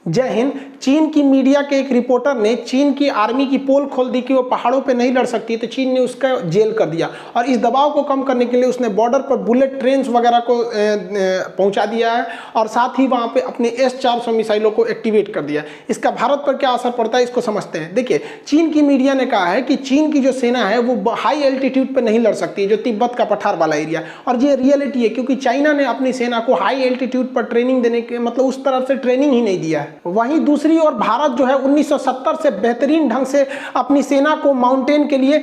जय हिंद। चीन की मीडिया के एक रिपोर्टर ने चीन की आर्मी की पोल खोल दी कि वो पहाड़ों पे नहीं लड़ सकती, तो चीन ने उसका जेल कर दिया और इस दबाव को कम करने के लिए उसने बॉर्डर पर बुलेट ट्रेन्स वगैरह को पहुंचा दिया है और साथ ही वहां पे अपने S-400 मिसाइलों को एक्टिवेट कर दिया। इसका भारत पर क्या असर पड़ता है इसको समझते हैं। देखिए, चीन की मीडिया ने कहा है कि चीन की जो सेना है वो हाई एल्टीट्यूड पर नहीं लड़ सकती, जो तिब्बत का पठार वाला एरिया, और ये रियलिटी है क्योंकि चाइना ने अपनी सेना को हाई एल्टीट्यूड पर ट्रेनिंग देने के मतलब उस तरह से ट्रेनिंग ही नहीं दिया है। वहीं दूसरी और भारत जो है 1970 से बेहतरीन ढंग से अपनी सेना को माउंटेन के लिए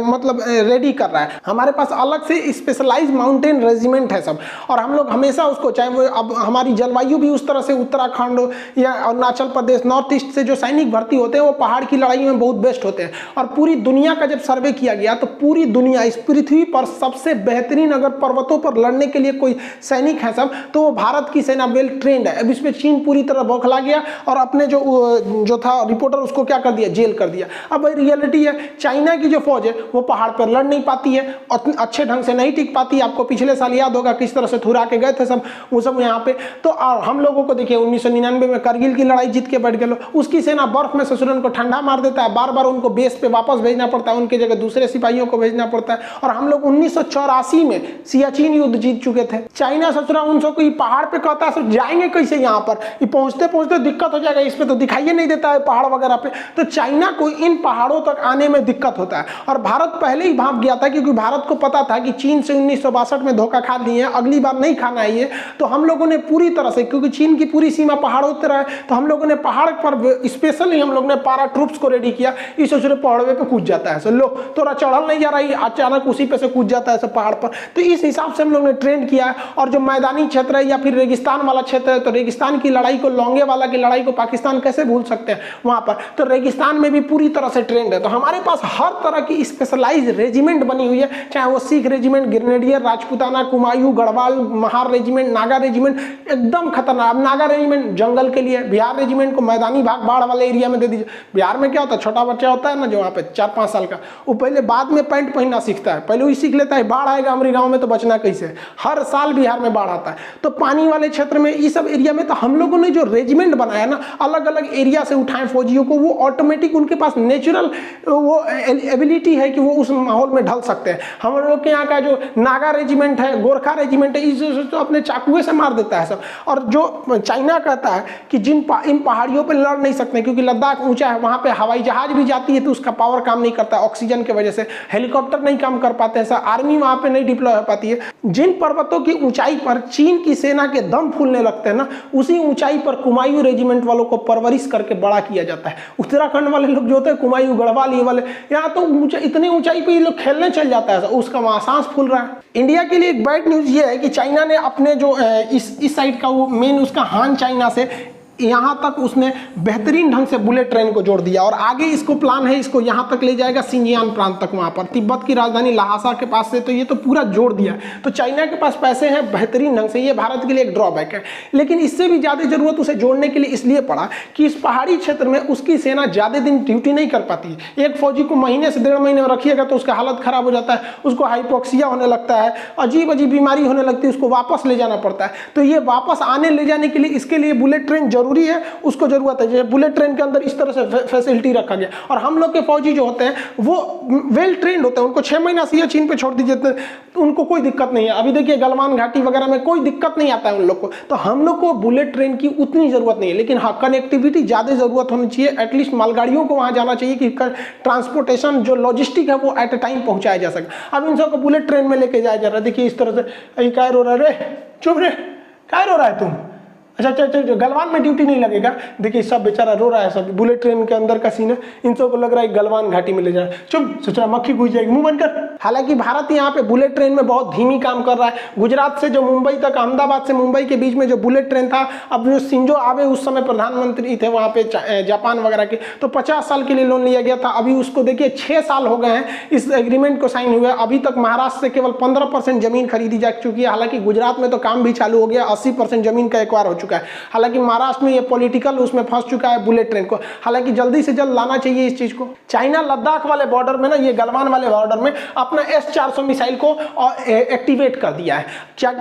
मतलब रेडी कर रहा है। हमारे पास अलग से स्पेशलाइज्ड माउंटेन रेजिमेंट है सब, और हम लोग हमेशा उसको, चाहे वो अब हमारी जलवायु भी उस तरह से उत्तराखंड या अरुणाचल प्रदेश नॉर्थ ईस्ट से जो सैनिक भर्ती होते हैं वो पहाड़ की लड़ाई में बहुत बेस्ट होते हैं। और पूरी दुनिया का जब सर्वे किया गया तो पूरी दुनिया, इस पृथ्वी पर सबसे बेहतरीन अगर पर्वतों पर लड़ने के लिए कोई सैनिक है सब, तो वो भारत की सेना वेल ट्रेंड है। अब इसमें चीन पूरी तरह बौखला गया और अपने जो था रिपोर्टर उसको क्या कर दिया, जेल कर दिया। अब रियलिटी है, चाइना की जो फौज है वो पहाड़ पर लड़ नहीं पाती है, अच्छे ढंग से नहीं टिक पाती। आपको पिछले साल याद होगा किस तरह से थुरा के गए थे सब वो सब यहाँ पे। तो हम लोगों को देखिए 1999 में करगिल की लड़ाई जीत के बैठ गए, उसकी सेना बर्फ में ससुरन को ठंडा मार देता है, बार बार उनको बेस पे वापस भेजना पड़ता है, उनके जगह दूसरे सिपाहियों को भेजना पड़ता है। और हम लोग 1984 में सियाचिन युद्ध जीत चुके थे। चाइना ससुरा उनसे कोई पहाड़ पे कहता है जाएंगे कैसे, यहाँ पर पहुंचते पहुंचते दिक्कत हो जाएगा, इस पे तो दिखाई नहीं देता है पहाड़ वगैरह पे। तो चाइना को इन पहाड़ों तक आने में दिक्कत होता है और भारत पहले ही भाग गया था क्योंकि भारत को पता था कि चीन से 1962 में धोखा खा लिए हैं, अगली बार नहीं खाना है ये। तो हम लोगों ने पूरी तरह से, क्योंकि चीन की पूरी सीमा पहाड़ों पर है, तो हम लोगों ने पहाड़ पर स्पेशली हम लोग ने पारा ट्रूप्स को रेडी किया। इस पहाड़ों पे कूद जाता है, लो तोरा चढ़ल नहीं जा रही, अचानक उसी पे से कूद जाता है सब पहाड़ पर। तो इस हिसाब से हम लोग ने ट्रेन किया है। और जो मैदानी क्षेत्र है या फिर रेगिस्तान वाला क्षेत्र है, तो रेगिस्तान की लड़ाई को, लोंगे वाला की लड़ाई को पाकिस्तान कैसे भूल सकते हैं वहां पर। तो रेगिस्तान में भी पूरी तरह से ट्रेंड है। तो हमारे पास हर तरह की स्पेशलाइज रेजिमेंट बनी हुई है, चाहे वो Sikh regiment, grenadier, Rajputana, Kumaon, Garhwal, Mahar regiment, Naga regiment, एकदम खतरनाक। अब नागा रेजिमेंट जंगल के लिए, बिहार रेजिमेंट को मैदानी भाग बाढ़ वाले एरिया में दे दीजिए। बिहार में क्या होता है, छोटा बच्चा होता है ना जो वहाँ पे 4-5 साल का, वो पहले बाद में पैंट पहनना सीखता है, पहले वही सीख लेता है बाढ़ आएगा हमारे गाँव में तो बचना कैसे। हर साल बिहार में बाढ़ आता है। तो पानी वाले क्षेत्र में, इस सब एरिया में, तो हम लोगों ने जो रेजिमेंट बनाया ना, अलग अलग एरिया से उठाए फौजियों को, वो ऑटोमेटिक उनके पास नेचुरल वो एबिलिटी है कि वो उस माहौल में ढल सकते हैं। हम लोग के यहाँ का जो नागा रेजिमेंट है, गोरखा रेजिमेंट है, इस तो अपने चाकुए से मार देता है सब। और जो चाइना कहता है कि इन पहाड़ियों पर लड़ नहीं सकते क्योंकि लद्दाख ऊंचा है, वहां पे हवाई जहाज भी जाती है तो उसका पावर काम नहीं करता ऑक्सीजन की वजह से, हेलीकॉप्टर नहीं काम कर पाते हैं, आर्मी वहां पे नहीं डिप्लॉय हो पाती है। जिन पर्वतों की ऊंचाई पर चीन की सेना के दम फूलने लगते हैं ना, उसी ऊंचाई पर कुमायूं रेजिमेंट वालों को परवरिश करके बड़ा किया जाता है। उत्तराखंड वाले लोग जो होते हैं, कुमायूं, गढ़वाल, ये वाले, यहाँ तो इतनी ऊंचाई पे ये लोग खेलने चल जाता है, उसका वहां सांस फूल रहा है। इंडिया के लिए एक बैड न्यूज ये है कि चाइना ने अपने जो इस साइड का वो मेन उसका हान चाइना से यहाँ तक उसने बेहतरीन ढंग से बुलेट ट्रेन को जोड़ दिया और आगे इसको प्लान है, इसको यहाँ तक ले जाएगा सिंजियान प्रांत तक, वहाँ पर तिब्बत की राजधानी लहासा के पास से। तो ये तो पूरा जोड़ दिया। तो चाइना के पास पैसे हैं बेहतरीन ढंग से, ये भारत के लिए एक ड्रॉबैक है। लेकिन इससे भी ज़्यादा जरूरत उसे जोड़ने के लिए इसलिए पड़ा कि इस पहाड़ी क्षेत्र में उसकी सेना ज़्यादा दिन ड्यूटी नहीं कर पाती है। एक फौजी को महीने से 1.5 महीने में रखिएगा तो उसका हालत खराब हो जाता है, उसको हाइपोक्सिया होने लगता है, अजीब अजीब बीमारी होने लगती है, उसको वापस ले जाना पड़ता है। तो ये वापस आने ले जाने के लिए, इसके लिए बुलेट ट्रेन जरूरी है, उसको जरूरत है। जैसे बुलेट ट्रेन के अंदर इस तरह से फैसिलिटी रखा गया। और हम लोग के फौजी जो होते हैं वो वेल ट्रेंड होते हैं, उनको 6 महीना सियाचिन पे छोड़ दीजिए तो उनको कोई दिक्कत नहीं है। अभी देखिए गलवान घाटी वगैरह में कोई दिक्कत नहीं आता है उन लोग को। तो हम लोग को बुलेट ट्रेन की उतनी जरूरत नहीं है, लेकिन हाँ कनेक्टिविटी ज्यादा जरूरत होनी चाहिए। एटलीस्ट मालगाड़ियों को वहां जाना चाहिए कि ट्रांसपोर्टेशन जो लॉजिस्टिक है वो एट ए टाइम पहुंचाया जा सके। अब इन सबको बुलेट ट्रेन में लेके जाया जा रहा है। देखिए इस तरह से, क्या रो रहा है रे, चुप रे, क्या रो रहा है तुम, अच्छा, गलवान में ड्यूटी नहीं लगेगा। देखिए सब बेचारा रो रहा है, सब बुलेट ट्रेन के अंदर का सीन है। इन सबको लग रहा है गलवान घाटी में ले जाए। चुप, सोच रहा मक्खी घुस जाएगी, मुंह बंद कर। हालांकि भारत यहाँ पे बुलेट ट्रेन में बहुत धीमी काम कर रहा है। गुजरात से जो मुंबई तक, अहमदाबाद से मुंबई के बीच में जो बुलेट ट्रेन था, अब जो शिंजो आबे उस समय प्रधानमंत्री थे वहाँ पे जापान वगैरह के, तो 50 साल के लिए लोन लिया गया था। अभी उसको देखिए 6 साल हो गए हैं इस एग्रीमेंट को साइन हुए, अभी तक महाराष्ट्र से केवल 15% जमीन खरीदी जा चुकी है। हालांकि गुजरात में तो काम भी चालू हो गया, 80% जमीन का एक्वायर हो चुका है। चुका है। हालांकि महाराष्ट्र में ये पॉलिटिकल उसमें फंस चुका है बुलेट ट्रेन को, हालांकि जल्दी से जल्द लाना चाहिए इस चीज को। चाइना लद्दाख वाले बॉर्डर में ना, ये गलवान वाले बॉर्डर में अपना S-400 मिसाइल को एक्टिवेट कर दिया है।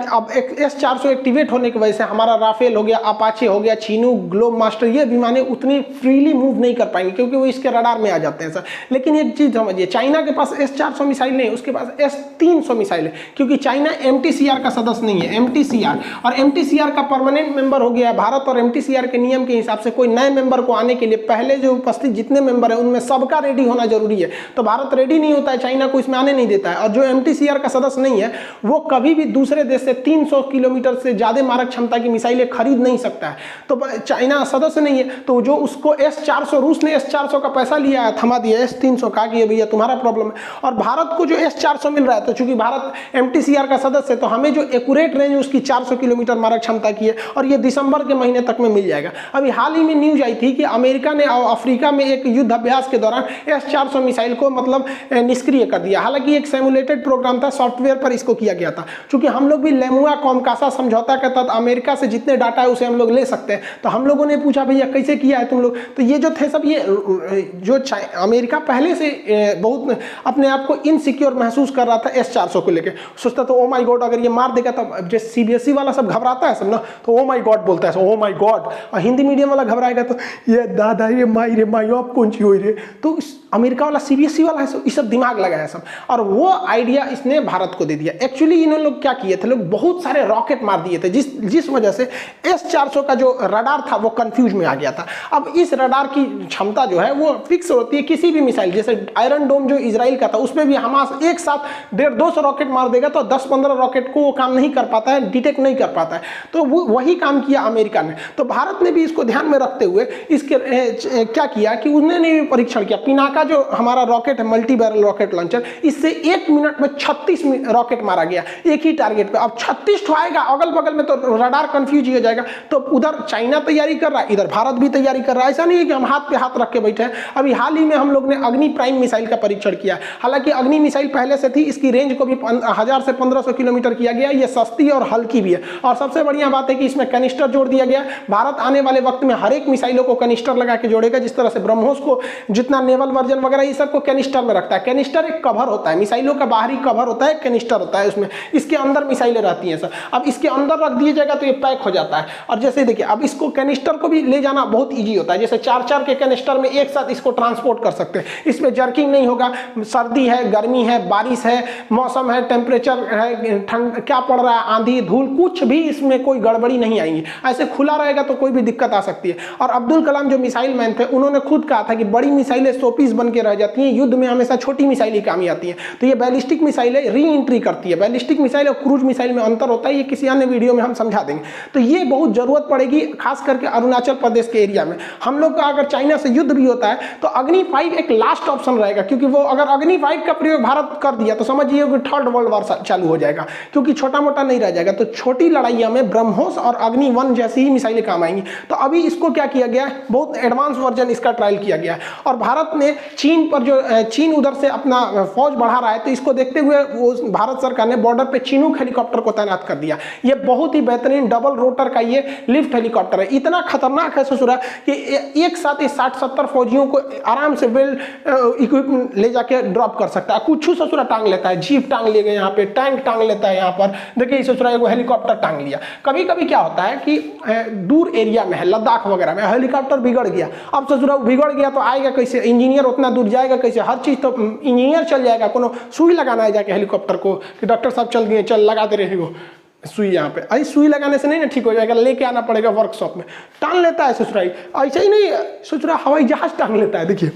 अब S-400 एक्टिवेट होने की वजह से हमारा राफेल हो गया, अपाचे हो गया, चीनू, ग्लोब मास्टर, ये विमानें उतनी फ्रीली मूव नहीं कर पाएंगे क्योंकि वो इसके रडार में आ जाते हैं सर। लेकिन एक चीज समझिए, चाइना के पास S-400 मिसाइल नहीं, उसके पास S-300 मिसाइल है, क्योंकि चाइना MTCR का सदस्य नहीं है। MTCR और MTCR का परमानेंट मेंबर हो गया है भारत, और MTCR के नियम के हिसाब से कोई नए मेंबर को आने के लिए पहले जो उपस्थित जितने मेंबर है उनमें सबका रेडी होना जरूरी है। तो भारत रेडी नहीं होता है, चाइना को इसमें आने नहीं देता है। और जो MTCR का सदस्य नहीं है वो कभी भी दूसरे देश से 300 किलोमीटर से ज्यादा मारक क्षमता की मिसाइलें खरीद नहीं सकता है। तो चाइना सदस्य नहीं है, तो जो उसको S-400, रूस ने S-400 का पैसा लिया है, थमा दिया S-300 का कि भैया तुम्हारा प्रॉब्लम है। और भारत को जो S-400 मिल रहा है, तो चूंकि भारत MTCR का सदस्य है तो हमें जो एक्यूरेट रेंज उसकी 400 किलोमीटर मारक क्षमता की है, और ये दिसंबर के महीने तक में मिल जाएगा। अभी हाल ही में न्यूज आई थी कि अमेरिका ने अफ्रीका में एक युद्ध अभ्यास के दौरान S-400 मिसाइल को मतलब निष्क्रिय कर दिया। हालांकि एक सिमुलेटेड प्रोग्राम था, सॉफ्टवेयर पर इसको किया गया था। चूंकि हम लोग भी लेमुआ कॉमकासा समझौता के तहत अमेरिका से जितने डाटा है उसे हम लोग ले सकते हैं, तो हम लोगों ने पूछा भैया कैसे किया है तुम लोग। तो ये जो थे सब, ये जो अमेरिका पहले से बहुत अपने आप को इनसिक्योर महसूस कर रहा था S-400 को लेकर, सोचता तो ओ माय गॉड अगर ये मार देगा, तो जैसे CBSE वाला सब घबराता है सब ना, तो ओ माय गॉड बोलता है, ओ माय गॉड। और हिंदी मीडियम वाला घबराएगा तो ये दादा ये माई रे माई आप कौन सी हो रे। तो अमेरिका वाला CBSE वाला है ये सब दिमाग लगाया सब, और वो आइडिया इसने भारत को दे दिया। एक्चुअली इन्होंने लोग क्या किए थे, लोग बहुत सारे रॉकेट मार दिए थे, जिस वजह से S-400 का जो रडार था वो कंफ्यूज में आ गया था। अब इस रडार की क्षमता जो है वो फिक्स होती है किसी भी मिसाइल, जैसे आयरन डोम जो इजराइल का था उसमें भी हमास एक साथ 150-200 रॉकेट मार देगा तो 10-15 रॉकेट को वो काम नहीं कर पाता है, डिटेक्ट नहीं कर पाता है। तो वो वही काम किया अमेरिका ने। तो भारत ने भी इसको ध्यान में रखते हुए इसके क्या किया कि उन्होंने भी परीक्षण किया। पिनाका जो हमारा रॉकेट है, मल्टी बैरल रॉकेट लॉन्चर, इससे 1 मिनट में 36 रॉकेट मारा गया एक ही टारगेट पे। अब 36 आएगा, अगल बगल में तो रडार कंफ्यूज हो जाएगा। तो उधर चाइना तैयारी कर रहा है, इधर भारत भी तैयारी कर रहा है। ऐसा नहीं है कि हम हाथ पे हाथ रख के बैठे हैं। अभी हाल ही में हम लोग ने अग्नि प्राइम मिसाइल का परीक्षण किया। हालांकि अग्नि मिसाइल पहले से थी, इसकी रेंज को भी 1000 से 1500 किलोमीटर किया गया। ये सस्ती और हल्की भी है, और सबसे बढ़िया बात है कि इसमें कैनिस्टर जोड़ दिया गया। भारत आने वाले वक्त में हर एक मिसाइलों को कैनिस्टर लगा के जोड़ेगा, जिस तरह से ब्रह्मोस को जितना नेवल वर्जन वगैरह ये सब को कैनिस्टर में रखता है। कैनिस्टर एक कवर होता है, मिसाइलों का बाहरी कवर होता है, कैनिस्टर होता है उसमें, इसके अंदर मिसाइलें रहती हैं सर। अब इसके अंदर रख दिया जाएगा तो ये पैक हो जाता है। और जैसे देखिए, अब इसको कैनिस्टर को भी ले जाना बहुत ईजी होता है, जैसे 4-4 के कैनिस्टर में एक साथ इसको ट्रांसपोर्ट कर सकते हैं। इसमें जर्किंग नहीं होगा। सर्दी है, गर्मी है, बारिश है, मौसम है, टेम्परेचर है, ठंड क्या पड़ रहा है, आंधी धूल, कुछ भी इसमें कोई गड़बड़ी नहीं आएंगी। ऐसे खुला रहेगा तो कोई भी दिक्कत आ सकती है। और अब्दुल कलाम जो मिसाइल मैन थे, उन्होंने खुद कहा था कि बड़ी मिसाइलें शोपीस बन के रह जाती हैं, युद्ध में हमेशा छोटी मिसाइलें काम आती हैं। तो ये बैलिस्टिक मिसाइलें री एंट्री करती है। बैलिस्टिक मिसाइल और क्रूज मिसाइल में अंतर होता है, ये किसी अन्य वीडियो में हम समझा देंगे। तो ये बहुत जरूरत पड़ेगी, खास करके अरुणाचल प्रदेश के एरिया में। हम लोग का अगर चाइना से युद्ध भी होता है तो अग्नि 5 एक लास्ट ऑप्शन रहेगा, क्योंकि वो अगर अग्नि 5 का प्रयोग भारत कर दिया तो समझिए कि 3rd वर्ल्ड वॉर चालू हो जाएगा, क्योंकि छोटा मोटा नहीं रह जाएगा। तो छोटी लड़ाइयों में ब्रह्मोस और अग्नि 1 जैसी ही मिसाइलें काम आएंगी। तो अभी इसको क्या किया गया है, बहुत एडवांस वर्जन इसका ट्रायल किया गया है। और भारत ने चीन पर जो चीन उधर से अपना फौज बढ़ा रहा है, तो इसको देखते हुए वो भारत सरकार ने बॉर्डर पे चिनूक हेलीकॉप्टर को तैनात कर दिया। ये बहुत ही बेहतरीन डबल रोटर का ये लिफ्ट हेलीकॉप्टर है। इतना खतरनाक है ससुरा कि एक साथ 60-70 फौजियों को आराम से वेल इक्विपमेंट ले जाके ड्रॉप कर सकता है। कुछ ससुरा टांग लेता है, जीप टांग ले गए यहाँ पे, टैंक टांग लेता है यहाँ पर। देखिए ससुरा एगो हेलीकॉप्टर टांग लिया। कभी कभी क्या होता है कि दूर एरिया में है, लद्दाख वगैरह में हेलीकॉप्टर बिगड़ गया। अब ससुरा बिगड़ गया तो आएगा कैसे, इंजीनियर उतना दूर जाएगा कैसे, हर चीज तो इंजीनियर चल जाएगा। कोनो सुई लगाना है जाके हेलीकॉप्टर को कि डॉक्टर साहब चल गए, चल लगा दे रहे हो सुई यहाँ पे। आई सुई लगाने से नहीं ना ठीक हो जाएगा, लेके आना पड़ेगा वर्कशॉप में। टांग लेता है ससुराई, ऐसा ही नहीं ससुरा हवाई जहाज टांग लेता है। देखिए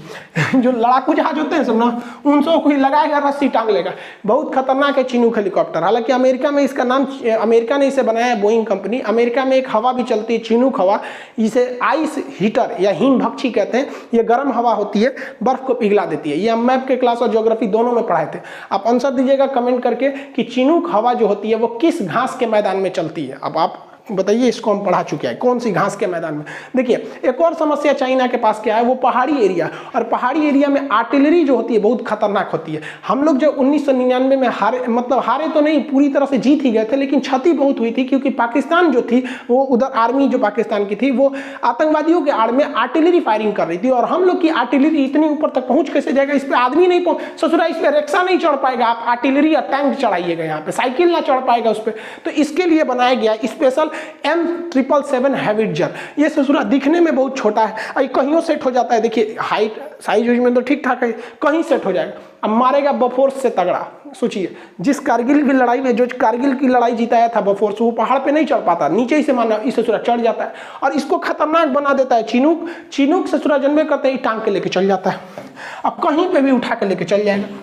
जो लड़ाकू जहाज होते हैं सब ना, उनसे कोई लगाएगा रस्सी टांग लेगा। बहुत खतरनाक है चिनूक हेलीकॉप्टर। हालांकि अमेरिका में इसका नाम, अमेरिका ने इसे बनाया है, बोइंग कंपनी। अमेरिका में एक हवा भी चलती है चिनूक हवा, इसे आइस हीटर या हिम भक्षी कहते हैं। ये गर्म हवा होती है, बर्फ को पिघला देती है। ये हम मैप के क्लास और ज्योग्राफी दोनों में पढ़ाए थे। आप आंसर दीजिएगा कमेंट करके कि चिनूक हवा जो होती है वो किस घास के मैदान में चलती है। अब आप बताइए, इसको हम पढ़ा चुके हैं, कौन सी घास के मैदान में। देखिए एक और समस्या चाइना के पास क्या है, वो पहाड़ी एरिया, और पहाड़ी एरिया में आर्टिलरी जो होती है बहुत खतरनाक होती है। हम लोग जब 1999 में हारे तो नहीं, पूरी तरह से जीत ही गए थे, लेकिन क्षति बहुत हुई थी, क्योंकि पाकिस्तान जो थी वो उधर आर्मी जो पाकिस्तान की थी वो आतंकवादियों के आड़ में आर्टिलरी फायरिंग कर रही थी, और हम लोग की आर्टिलरी इतनी ऊपर तक पहुंच कैसे जाएगा, इस पे आदमी नहीं पहुंच, ससुरा इस पे रिक्शा नहीं चढ़ पाएगा, आप आर्टिलरी या टैंक चढ़ाइएगा, यहाँ पे साइकिल ना चढ़ पाएगा उस पर। तो इसके लिए बनाया गया स्पेशल M777 हैविटजर। ये ससुरा दिखने में बहुत छोटा है, कहीं सेट हो जाता है, देखिए हाइट साइज में तो ठीक ठाक है, कहीं सेट हो जाएगा, अब मारेगा बफोर्स से तगड़ा। सोचिए जिस कारगिल की लड़ाई में, जो कारगिल की लड़ाई जिताया था बफोर्स, वो पहाड़ पे नहीं चढ़ पाता, नीचे ही से माना इस ससुरा चढ़ जाता है, और इसको खतरनाक बना देता है चिनूक। चिनूक ससुरा जन्मे करते ही टांग के लेके चल जाता है, अब कहीं पे भी उठा के लेके चल जाएगा।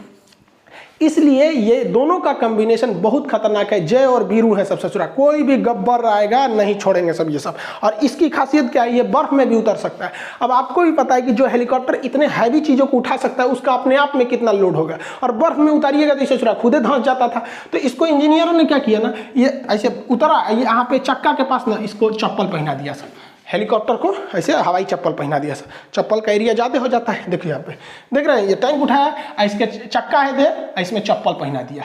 इसलिए ये दोनों का कॉम्बिनेशन बहुत खतरनाक है। जय और बीरू है सब ससुरा, कोई भी गब्बर आएगा नहीं छोड़ेंगे सब ये सब। और इसकी खासियत क्या है, ये बर्फ में भी उतर सकता है। अब आपको भी पता है कि जो हेलीकॉप्टर इतने हैवी चीज़ों को उठा सकता है उसका अपने आप में कितना लोड होगा, और बर्फ में उतारिएगा तो ससुरा खुदे धंस जाता था। तो इसको इंजीनियरों ने क्या किया ना, ये ऐसे उतरा, ये यहाँ पे चक्का के पास ना इसको चप्पल पहना दिया सर, हेलीकॉप्टर को ऐसे हवाई चप्पल पहना दिया सर, चप्पल का एरिया ज़्यादा हो जाता है। देखिए यहाँ पे देख रहे हैं, ये टैंक उठाया, इसके चक्का है दे, इसमें चप्पल पहना दिया।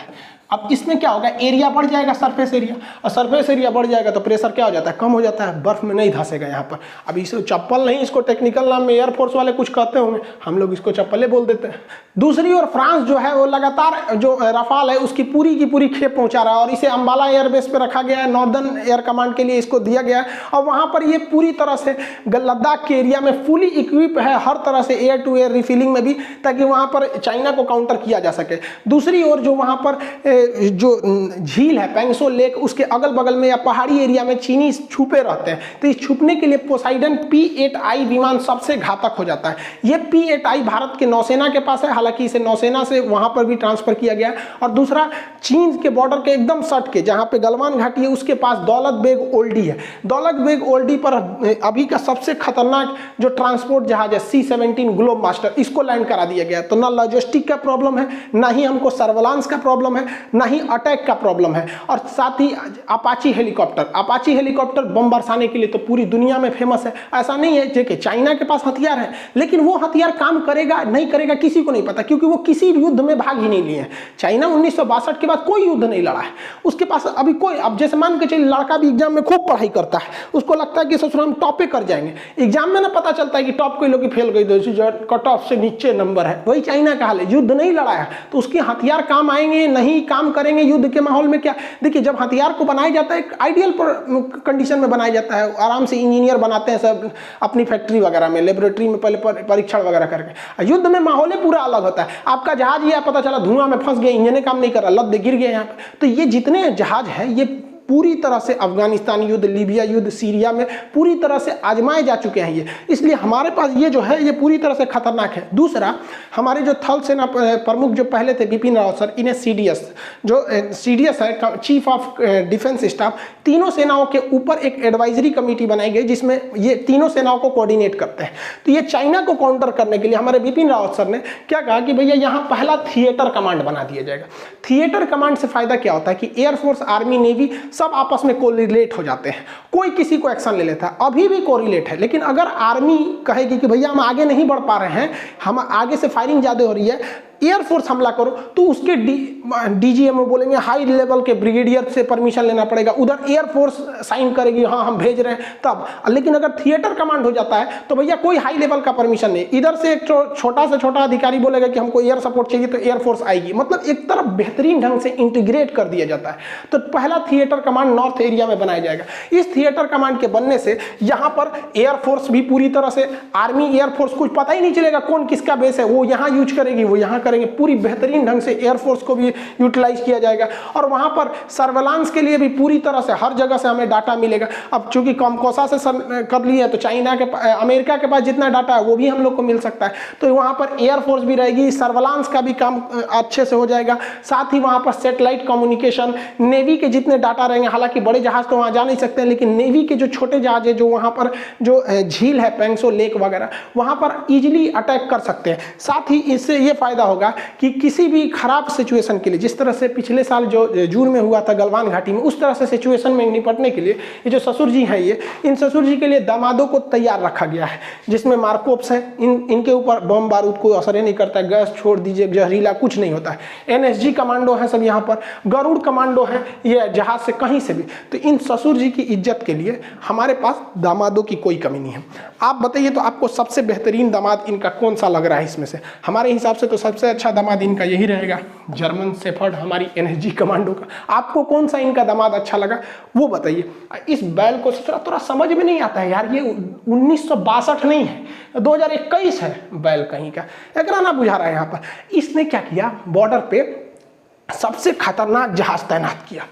अब इसमें क्या होगा, एरिया बढ़ जाएगा, सरफेस एरिया, और सरफेस एरिया बढ़ जाएगा तो प्रेशर क्या हो जाता है, कम हो जाता है, बर्फ में नहीं धंसेगा यहाँ पर। अब इस चप्पल नहीं, इसको टेक्निकल नाम में एयरफोर्स वाले कुछ कहते होंगे, हम लोग इसको चप्पलें बोल देते हैं। दूसरी ओर फ्रांस जो है वो लगातार जो रफाल है उसकी पूरी की पूरी खेप पहुंचा रहा है, और इसे अम्बाला एयरबेस पे रखा गया है, नॉर्दर्न एयर कमांड के लिए इसको दिया गया है, और वहाँ पर ये पूरी तरह से लद्दाख के एरिया में फुली इक्विप है, हर तरह से एयर टू एयर रिफिलिंग में भी, ताकि वहाँ पर चाइना को काउंटर किया जा सके। दूसरी ओर जो वहाँ पर जो झील है पेंगसो लेक, उसके अगल बगल में या पहाड़ी एरिया में चीनी छुपे रहते हैं, तो इस छुपने के लिए पोसाइडन P-8I विमान सबसे घातक हो जाता है। ये P-8I भारत के नौसेना के पास है, हालांकि इसे नौसेना से वहां पर भी ट्रांसफर किया गया है। और दूसरा, चीन के बॉर्डर के एकदम सट के जहां पे गलवान घाटी है उसके पास दौलत बेग ओल्डी है। दौलत बेग ओल्डी पर अभी का सबसे खतरनाक जो ट्रांसपोर्ट जहाज है C-17 ग्लोब मास्टर, इसको लैंड करा दिया गया है। तो ना लॉजिस्टिक का प्रॉब्लम है, ना ही हमको सर्वेलांस का प्रॉब्लम है, ना ही अटैक का प्रॉब्लम है। और साथ ही अपाची हेलीकॉप्टर बम बरसाने के लिए तो पूरी दुनिया में फेमस है। ऐसा नहीं है कि चाइना के पास हथियार है, लेकिन वो हथियार काम करेगा नहीं करेगा किसी को नहीं पता, क्योंकि वो किसी भी युद्ध में भाग ही नहीं लिए हैं। चाइना 1962 के बाद कोई युद्ध नहीं लड़ा है, उसके पास अभी कोई, अब जैसे मान के चलिए लड़का भी एग्जाम में खूब पढ़ाई करता है, उसको लगता है कि ससुर हम टॉप पे कर जाएंगे, एग्जाम में ना पता चलता है कि टॉप कोई लोग फेल गई, कट ऑफ से नीचे नंबर है। वही चाइना का हाल है, युद्ध नहीं लड़ा है तो उसके हथियार काम आएंगे नहीं काम करेंगे युद्ध के माहौल में। क्या देखिए, जब हथियार को बनाया जाता है आइडियल कंडीशन में बनाया जाता है, आराम से इंजीनियर बनाते हैं सब अपनी फैक्ट्री वगैरह में, लेबोरेटरी में पहले परीक्षण वगैरह करके। युद्ध में माहौल पूरा अलग होता है। आपका जहाज ये पता चला धुआं में फंस गया, इंजन काम नहीं कर रहा, लद गिर गया यहाँ पे। तो ये जितने जहाज है ये पूरी तरह से अफगानिस्तान युद्ध, लीबिया युद्ध, सीरिया में पूरी तरह से आजमाए जा चुके हैं ये, इसलिए हमारे पास ये जो है ये पूरी तरह से खतरनाक है। दूसरा, हमारे जो थल सेना प्रमुख जो पहले थे बिपिन रावत सर, इन्हें CDS है, चीफ ऑफ डिफेंस स्टाफ, तीनों सेनाओं के ऊपर एक एडवाइजरी कमेटी बनाई गई जिसमें ये तीनों सेनाओं को कोऑर्डिनेट करते हैं। तो ये चाइना को काउंटर करने के लिए हमारे बिपिन रावत सर ने क्या कहा कि भैया यहाँ पहला थिएटर कमांड बना दिया जाएगा। थिएटर कमांड से फायदा क्या होता है कि एयरफोर्स, आर्मी, नेवी सब आपस में कोरिलेट हो जाते हैं, कोई किसी को एक्शन ले लेता है। अभी भी कोरिलेट है, लेकिन अगर आर्मी कहेगी कि भैया हम आगे नहीं बढ़ पा रहे हैं, हम आगे से फायरिंग ज़्यादा हो रही है, एयरफोर्स हमला करो, तो उसके DGM बोलेंगे, हाई लेवल के ब्रिगेडियर से परमिशन लेना पड़ेगा, उधर एयरफोर्स साइन करेगी हाँ हम भेज रहे हैं तब। लेकिन अगर थिएटर कमांड हो जाता है तो भैया कोई हाई लेवल का परमिशन नहीं, इधर से एक छोटा से छोटा अधिकारी बोलेगा कि हमको एयर सपोर्ट चाहिए तो एयरफोर्स आएगी। मतलब एक तरफ बेहतरीन ढंग से इंटीग्रेट कर दिया जाता है। तो पहला थिएटर कमांड नॉर्थ एरिया में बनाया जाएगा। इस थिएटर कमांड के बनने से यहाँ पर एयरफोर्स भी पूरी तरह से, आर्मी एयरफोर्स कुछ पता ही नहीं चलेगा कौन किसका बेस है, वो यहाँ यूज करेगी वो यहाँ करेंगे, पूरी बेहतरीन ढंग से एयरफोर्स को भी यूटिलाइज किया जाएगा। और वहां पर सर्वेलांस के लिए भी पूरी तरह से हर जगह से हमें डाटा मिलेगा। अब चूंकि कॉमकोसा से कर लिए हैं तो चाइना के, अमेरिका के पास जितना डाटा है वो भी हम लोग को मिल सकता है। तो वहां पर एयरफोर्स भी रहेगी, सर्वेलांस का भी काम अच्छे से हो जाएगा। साथ ही वहां पर सैटेलाइट कम्युनिकेशन, नेवी के जितने डाटा रहेंगे, हालांकि बड़े जहाज तो वहां जा नहीं सकते हैं, लेकिन नेवी के जो छोटे जहाज है जो वहां पर जो झील है पेंगसो लेक वगैरह, वहां पर इजिली अटैक कर सकते हैं। साथ ही इससे ये फायदा होगा होगा कि किसी भी खराब सिचुएशन के लिए, जिस तरह से पिछले साल जो जून में हुआ था गलवान घाटी में, उस तरह से सिचुएशन में निपटने के लिए ये जो ससुर जी हैं, ये इन ससुर जी के लिए दामादों को तैयार रखा गया है, जिसमें मार्कोप्स है, इनके ऊपर बम बारूद कोई असर नहीं करता है, गैस छोड़ दीजिए, जहरीला कुछ नहीं होता है। NSG कमांडो है सब यहाँ पर, गरुड़ कमांडो है, ये जहाज से कहीं से भी। तो इन ससुर जी की इज्जत के लिए हमारे पास दामादों की कोई कमी नहीं है। आप बताइए तो आपको सबसे बेहतरीन दामाद इनका कौन सा लग रहा है इसमें से? हमारे हिसाब से तो सबसे अच्छा दामाद इनका यही रहेगा, जर्मन शेफर्ड, हमारी NSG कमांडो का। आपको कौन सा इनका दामाद अच्छा लगा वो बताइए। इस बैल को थोड़ा समझ में नहीं आता है यार, ये 1962 नहीं है, 2021 है बैल कहीं का, एक ना बुझा रहा है यहाँ पर। इसने क्या किया, बॉर्डर पे सबसे खतरनाक जहाज तैनात किया।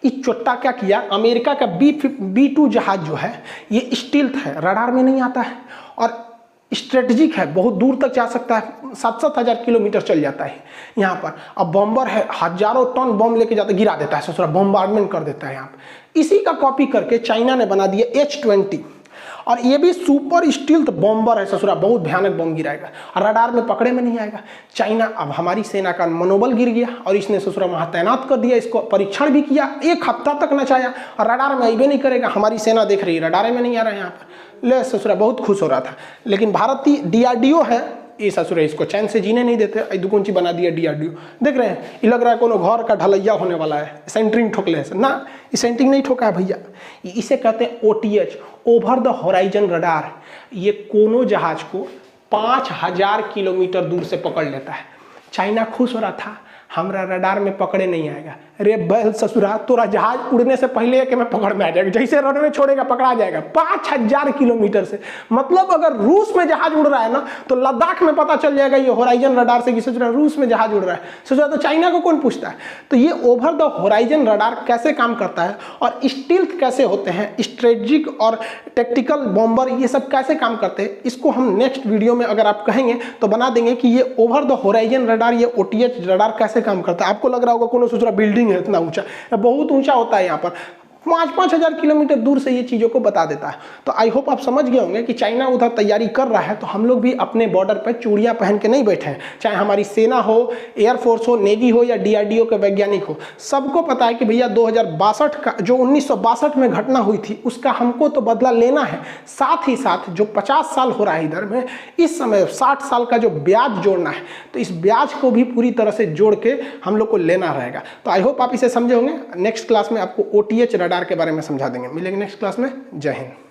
इस चोट्टा क्या किया, अमेरिका का B-2 जहाज जो है ये स्टील्थ है, रडार में नहीं आता है और स्ट्रेटेजिक है, बहुत दूर तक जा सकता है, 7-7 हज़ार किलोमीटर चल जाता है यहाँ पर। अब बॉम्बर है, हजारों टन बम लेके जाता, गिरा देता है, ससुरा बम्बार्डमेंट कर देता है यहाँ पर। इसी का कॉपी करके चाइना ने बना दिया H-20, और ये भी सुपर स्टील्थ बॉम्बर है ससुरा, बहुत भयानक बम गिराएगा और रडार में पकड़े में नहीं आएगा। चाइना, अब हमारी सेना का मनोबल गिर गया और इसने ससुरा वहाँ तैनात कर दिया, इसको परीक्षण भी किया, 1 हफ्ता तक नचाया और रडार में आइबे नहीं करेगा। हमारी सेना देख रही है रडार में नहीं आ रहा है यहाँ पर, ले ससुरा बहुत खुश हो रहा था। लेकिन भारतीय DRDO है, ये ससुरे इसको चैन से जीने नहीं देते, दुकुंची बना दिया DRDO। देख रहे हैं, ये लग रहा है कोनो घर का ढलैया होने वाला है, सेंटरिंग ठोकले से ना, ये सेंटरिंग नहीं ठोका है भैया, इसे कहते हैं OTH, over the horizon radar. ये कोनो जहाज को 5000 किलोमीटर दूर से पकड़ लेता है। चाइना खुश हो रहा था, हमरा रडार में पकड़े नहीं आएगा। रे बैल ससुरा, तोरा जहाज उड़ने से पहले कि मैं पकड़ में आ जाएगा, जैसे रनवे छोड़ेगा पकड़ा जाएगा 5000 किलोमीटर से। मतलब अगर रूस में जहाज उड़ रहा है ना, तो लद्दाख में पता चल जाएगा ये होराइजन रडार से कि ससुरा रूस में जहाज उड़ रहा है। ससुरा तो चाइना को कौन पूछता है। तो ये ओवर द होराइजन रडार कैसे काम करता है और स्टील्थ कैसे होते हैं, स्ट्रेटेजिक और टैक्टिकल बॉम्बर ये सब कैसे काम करते हैं, इसको हम नेक्स्ट वीडियो में अगर आप कहेंगे तो बना देंगे कि ये ओवर द होराइजन रडार, ये OTH रडार कैसे काम करता है। आपको लग रहा होगा कोनो ससुरा बिल्डिंग है इतना ऊंचा, बहुत ऊंचा होता है यहाँ पर, 5-5 हज़ार किलोमीटर दूर से ये चीज़ों को बता देता है। तो आई होप आप समझ गए होंगे कि चाइना उधर तैयारी कर रहा है, तो हम लोग भी अपने बॉर्डर पर चूड़ियाँ पहन के नहीं बैठे हैं। चाहे हमारी सेना हो, एयरफोर्स हो, नेवी हो या DRDO के वैज्ञानिक हो, सबको पता है कि भैया 2062 का जो 1962 में घटना हुई थी उसका हमको तो बदला लेना है। साथ ही साथ जो 50 साल हो रहा है इधर में, इस समय 60 साल का जो ब्याज जोड़ना है, तो इस ब्याज को भी पूरी तरह से जोड़ के हम लोग को लेना रहेगा। तो आई होप आप इसे समझे होंगे। नेक्स्ट क्लास में आपको OTH रडार के बारे में समझा देंगे। मिलेंगे नेक्स्ट क्लास में। जय हिंद।